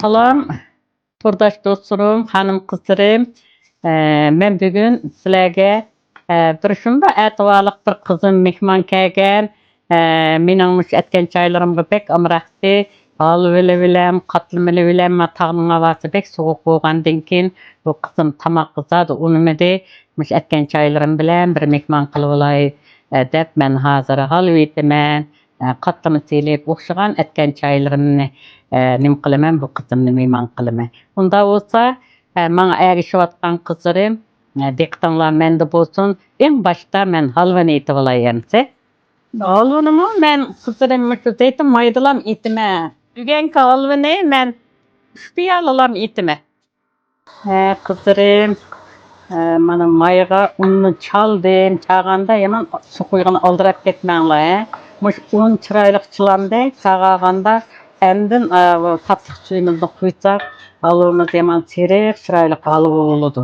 Salam, turdaş dostlarım, hanım kızlarım. Men bugün sizlerge bir şunda etibarlık bir kızım mehman kelgen. Meningmiş etken çaylarımga pek amraktı. Al bilem, katlı bilem, matağının havası pek soğuk bolgandan keyin bu kızım tamak kızады, unumedy. Miş etken çaylarım bilen bir mehman kılıp olay dep men hazır hal etdimen. Katlymy seylep okşagan etken çaylarımny nim kılaman bu kızımny mehman kılaman. Unda bolsa maňa ägişip kızlarım, diktanlar mende bolsun. En başta men halwany etip olaýan. Halwanymy men kızlarym şu zeytin maýdalam etime. Dügenki halwany men 3 piýalalam etime. Kızlarım, mana maýga uny çaldym, çaganda ýaman su kuýgyny aldyrap ketmäňler. Muş un çyraýlyk çylandy, çagaganda endin tatlyk suýumyzdy kuýsak, halwamyz ýaman serek çyraýlyk halwa bolady.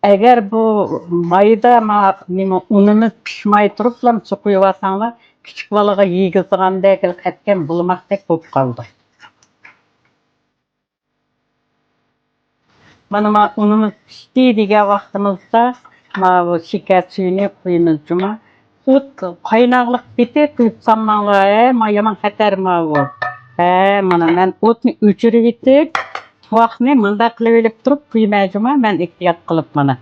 Eger bu maýda nime unumyz pişmäý turuplam su kuýuwasaňlar, kiçik balaga ýigizdigandek etken bulmakdek bolup kaldy. Mana unumuz pişdi diýen wagtymyzda bu şeker suýuny kuýmyz juma. Ut kaynaklyk biter tutsammaňlar, ýaman hatar bu. Mana men utny öçürip etip, tuwakny mында kılıp elip turup kuýmä juma men ihtiýat kılıp mana.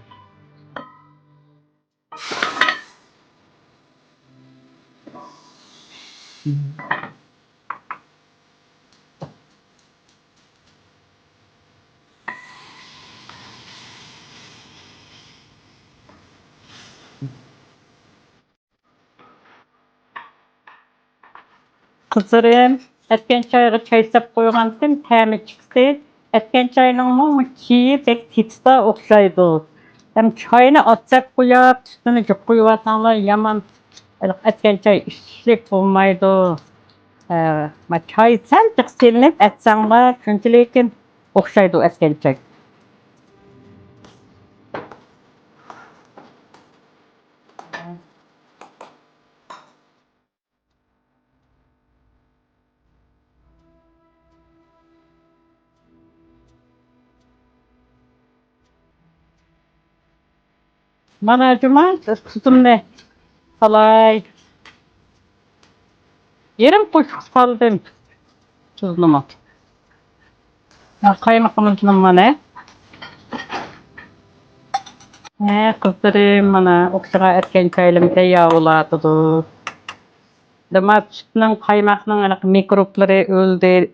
Kızlarım, etken çayga çay sep koýgandym, tämi çykdy. Etken çaýnyň çiği pek titsa okşaýdy. Hem çaýny atsak koýap, üstüne jyp koýuwasaňlar ýaman etken çay işlik bolmaýdy. Çay sel tyksylyp etsaňlar, şunçylykin okşaýdy etken çay. Mana juma tuzumny salay. Yerim koşup saldym tuzlumy. Kaymakymyzny mana. Kızlarım mana okşaga etken çaýlarym teýýär bolady. Dema sütüň kaymaknyň mikroplary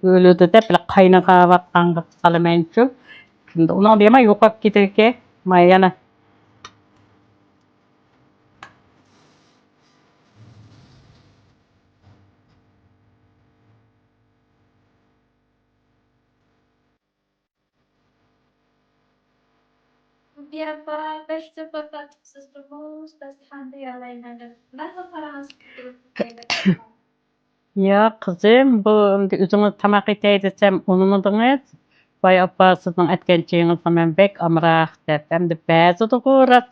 ölüdi dep kaýnaga batgangy salamançy. Şimdi ulan dema ýokap giderke, ýana Biapa beste patatüsüz durumumuz beslendi yalaynadı. Nasıl paranız ya kızım bu özüňiz tamak eteýi desem unumydyňyz. Bay apa siziň etken çeýiňiz men bek amrak dep. Hem de bäzi gorat.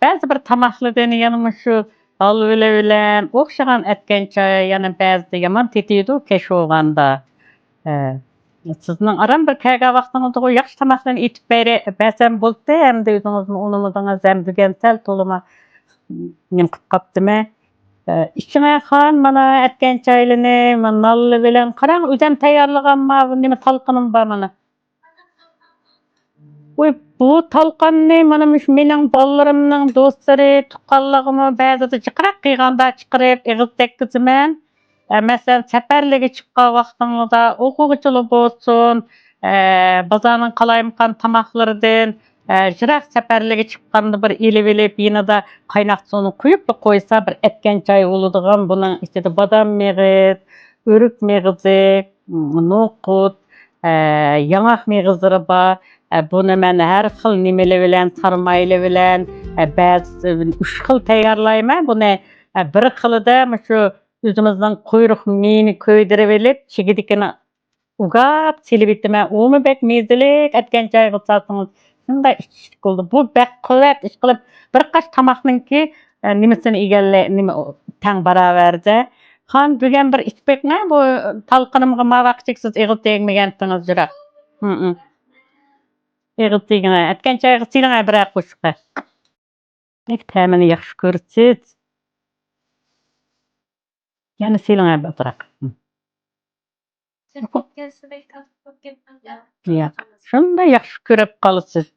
Bäzi bir tamaklardan ýanymy şu alwyle bilen okşagan etken çaý ýana bäzide ýaman tetýdi keş bolganda. Siziň aram bir käge wagtyňyzda go ýakşy tamaklarny etip bärsem boldy hem de özüňiziň unumydyňyz hem dügensel toluma nim kapdymy. İçine kan mana etken çaýlyny, nally bilen karaň özüm taýýarlagam nime talkynım bar mana. Bu talkany mana meniň balalarymyň dostlary, tukanlarymy bäzide jykyrak kıyganda çykyryp egiz tekizmen. Meselen seperlige çykan wagtyňyzda okuwçyly bolsun, bazanyň kalaýmykan tamaklardan jyrak seperlige çykganda bir elip elip ýene-de kaynak suwuny kuýup koýsa bir etken çaý boladygan bunyň içinde badam megiz, örük megizi, nokut, ýaňak megizleri bar. Bunu men her xil nimeli bilen, sarmaýly bilen, bäzi 3 xil taýýarlaýman. Bunu bir xilida şu özümizden kuyruk meni köýdirip elip, çigidikini ugap silip etime. Omy bek mezelik etken çaý gylsasyňyz, şunda içlik boldy. Bu bek kuvvet işkilip bir gaç tamaknynki nimesini egelle, nime taň baraberde. Han bugün bir ispek ne bu talqınımga mavaqçıksız eğil tegmegentiniz jira. Hı. Eğil tegine. Etkençe eğil tegine bir koşuqa. Nek tämini yaxşı görsiz. Yani seline bırak. Ya. Şunda yaxşı görüp kalırsız.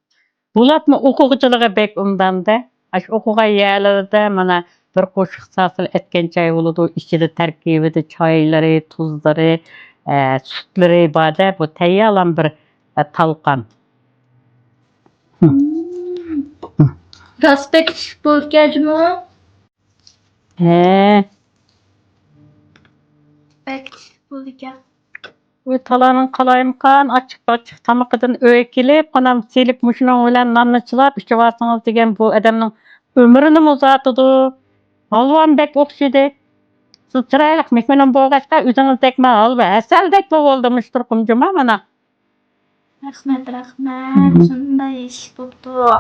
Bulatma okuqçılığa bek umdanda. Aş okuğa yerlerde mana bir koşuq sasıl etkençe oludu. İçinde terkibi çayları, tuzları, sütleri bade bu tayyalan bir talqan. Gaz pek bu gelme. He. Pek bu gel. Bu talanın kalayımkan açık tamaqıdan öykilip, anam selip muşunun bilen nanıçılap, işe varsanız degen bu adamın ömrünü uzatıdı. Alvan bek okşidik. Siz çıraylık mekmenin boğaçta üzünüz dekme al be. Seldek bu oldumıştur kumcuma mana. Rahmet. Şunda iş buldu.